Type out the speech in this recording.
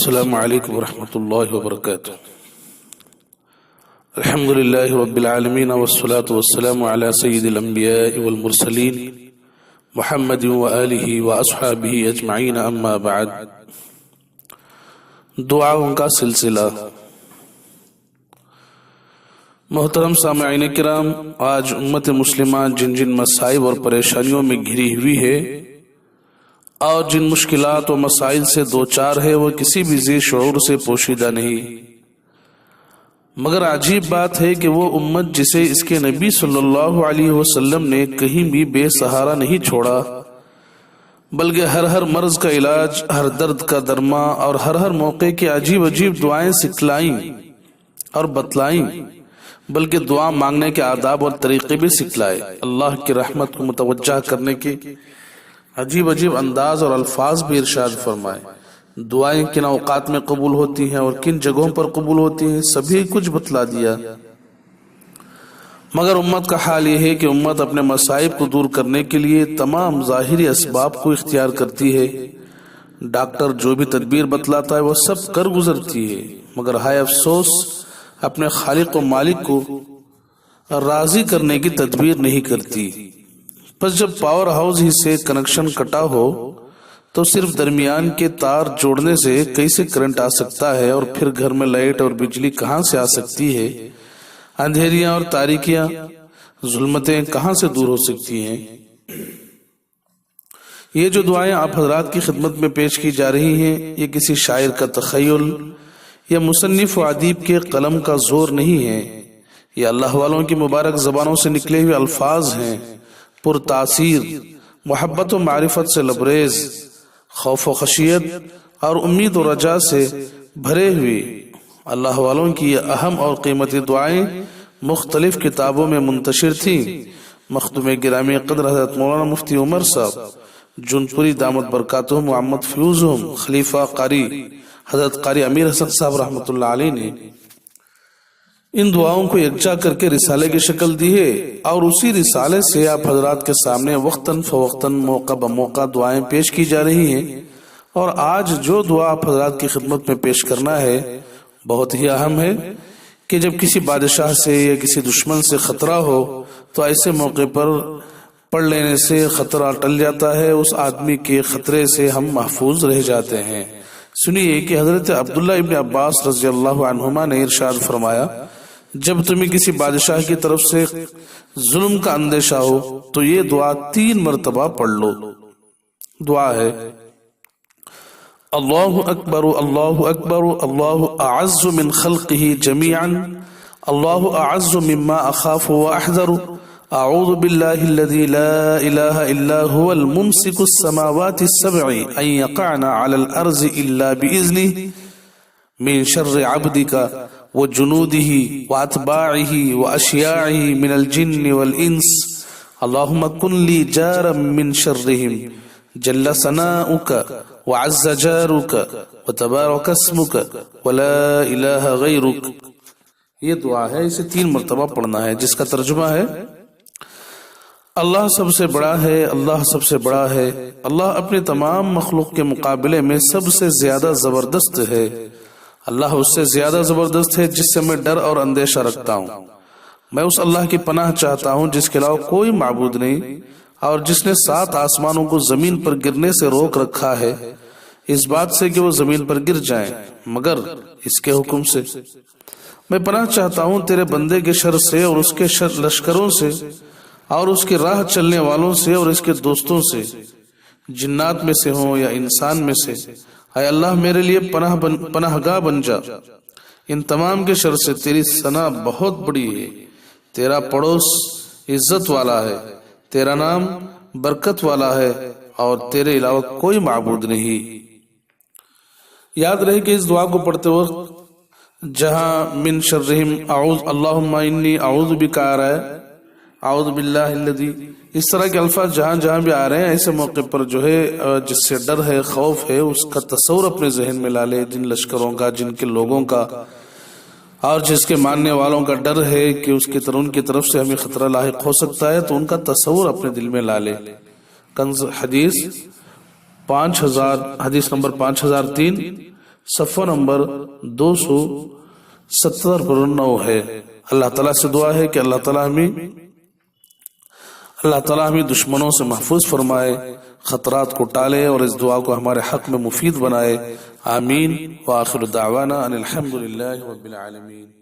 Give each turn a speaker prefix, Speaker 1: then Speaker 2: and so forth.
Speaker 1: السلام علیکم ورحمۃ اللہ وبرکاتہ۔ الحمد للہ رب العالمین والصلاة والسلام علی سید الانبیاء والمرسلین محمد وآلہ واصحابہ اجمعین، اما بعد۔ دعاؤں کا سلسلہ۔ محترم سامعین کرام، آج امت مسلمہ جن جن مصائب اور پریشانیوں میں گھری ہوئی ہے اور جن مشکلات و مسائل سے دوچار ہے، وہ کسی بھی ذی شعور سے پوشیدہ نہیں، مگر عجیب بات ہے کہ وہ امت جسے اس کے نبی صلی اللہ علیہ وسلم نے کہیں بھی بے سہارا نہیں چھوڑا، بلکہ ہر مرض کا علاج، ہر درد کا درما اور ہر موقع کی عجیب دعائیں سکھلائیں اور بتلائیں، بلکہ دعا مانگنے کے آداب اور طریقے بھی سکھلائے۔ اللہ کی رحمت کو متوجہ کرنے کے عجیب انداز اور الفاظ بھی ارشاد فرمائے۔ دعائیں کن اوقات میں قبول ہوتی ہیں اور کن جگہوں پر قبول ہوتی ہیں، سبھی کچھ بتلا دیا۔ مگر امت کا حال یہ ہے کہ امت اپنے مصائب کو دور کرنے کے لیے تمام ظاہری اسباب کو اختیار کرتی ہے۔ ڈاکٹر جو بھی تدبیر بتلاتا ہے وہ سب کر گزرتی ہے، مگر ہائے افسوس اپنے خالق و مالک کو راضی کرنے کی تدبیر نہیں کرتی۔ پس جب پاور ہاؤس ہی سے کنکشن کٹا ہو تو صرف درمیان کے تار جوڑنے سے کیسے کرنٹ آ سکتا ہے، اور پھر گھر میں لائٹ اور بجلی کہاں سے آ سکتی ہے، اندھیریاں اور تاریکیاں، ظلمتیں کہاں سے دور ہو سکتی ہیں۔ یہ جو دعائیں آپ حضرات کی خدمت میں پیش کی جا رہی ہیں، یہ کسی شاعر کا تخیل یا مصنف و ادیب کے قلم کا زور نہیں ہے، یہ اللہ والوں کی مبارک زبانوں سے نکلے ہوئے الفاظ ہیں، پر تاثیر، محبت و معرفت سے لبریز، خوف و خشیت اور امید و رجا سے بھرے ہوئے۔ اللہ والوں کی یہ اہم اور قیمتی دعائیں مختلف کتابوں میں منتشر تھیں۔ مخدوم گرامی قدر حضرت مولانا مفتی عمر صاحب جونپوری دامت برکاتہم و عمت فیوزہم، خلیفہ قاری حضرت قاری امیر حسن صاحب رحمۃ اللہ علیہ نے ان دعاؤں کو یکجا کر کے رسالے کی شکل دی ہے، اور اسی رسالے سے آپ حضرات کے سامنے وقتاً فوقتاً موقع بموقع دعائیں پیش کی جا رہی ہیں۔ اور آج جو دعا آپ حضرات کی خدمت میں پیش کرنا ہے بہت ہی اہم ہے کہ جب کسی بادشاہ سے یا کسی دشمن سے خطرہ ہو تو ایسے موقع پر پڑھ لینے سے خطرہ ٹل جاتا ہے، اس آدمی کے خطرے سے ہم محفوظ رہ جاتے ہیں۔ سنیے کہ حضرت عبداللہ ابن عباس رضی اللہ عنہما نے ارشاد فرمایا، جب تمہیں کسی بادشاہ کی طرف سے ظلم کا اندیشہ ہو تو یہ دعا 3 مرتبہ پڑھ لو۔ دعا ہے: اللہ اکبر اللہ اکبر، اللہ اعز من خلقہ جمیعا، اللہ اعز مما اخاف واحذر، اعوذ باللہ الذی لا الہ الا هو الممسک السماوات السبع ان یقعن علی الارض الا باذنہ، من شر عبدک وجنوده واتباعه واشیاعه من الجن والانس، اللهم کن لی جارا من شرهم، جل ثناؤک وعز جارک وتبارک اسمک ولا الہ غیرک۔ یہ دعا ہے، اسے 3 مرتبہ پڑھنا ہے، جس کا ترجمہ ہے: اللہ سب سے بڑا ہے، اللہ سب سے بڑا ہے، اللہ اپنے تمام مخلوق کے مقابلے میں سب سے زیادہ زبردست ہے، اللہ اس سے زیادہ زبردست ہے جس سے میں ڈر اور اندیشہ رکھتا ہوں۔ میں اس اللہ کی پناہ چاہتا ہوں جس کے علاوہ کوئی معبود نہیں، اور جس نے 7 آسمانوں کو زمین پر گرنے سے روک رکھا ہے، اس بات سے کہ وہ زمین پر گر جائیں مگر اس کے حکم سے۔ میں پناہ چاہتا ہوں تیرے بندے کے شر سے اور اس کے لشکروں سے اور اس کے راہ چلنے والوں سے اور اس کے دوستوں سے، جنات میں سے ہوں یا انسان میں سے۔ اے اللہ میرے لیے پناہ گاہ بن جا ان تمام کے شر سے۔ تیری ثنا بہت بڑی ہے، تیرا پڑوس عزت والا ہے، تیرا نام برکت والا ہے، اور تیرے علاوہ کوئی معبود نہیں۔ یاد رہے کہ اس دعا کو پڑھتے وقت جہاں من شرہم اعوذ اللہم انی اعوذ بک آ رہا ہے، اعوذ باللہ الذی، اس طرح کے الفاظ جہاں بھی آ رہے ہیں، ایسے موقع پر جو ہے جس سے ڈر ہے، خوف ہے، اس کا تصور اپنے ذہن میں لا لے، جن لشکروں کا، جن کے لوگوں کا، اور جس کے ماننے والوں کا ڈر ہے کہ ان کی طرف سے ہمیں خطرہ لاحق ہو سکتا ہے، تو ان کا تصور اپنے دل میں لا لے۔ کنز حدیث 5000 حدیث نمبر 5003 صفحہ نمبر 270 پر 9 ہے۔ اللہ تعالیٰ سے دعا ہے کہ اللہ تعالیٰ ہمیں دشمنوں سے محفوظ فرمائے، خطرات کو ٹالے اور اس دعا کو ہمارے حق میں مفید بنائے۔ آمین۔ وآخر دعوانا ان الحمد للہ رب العالمین۔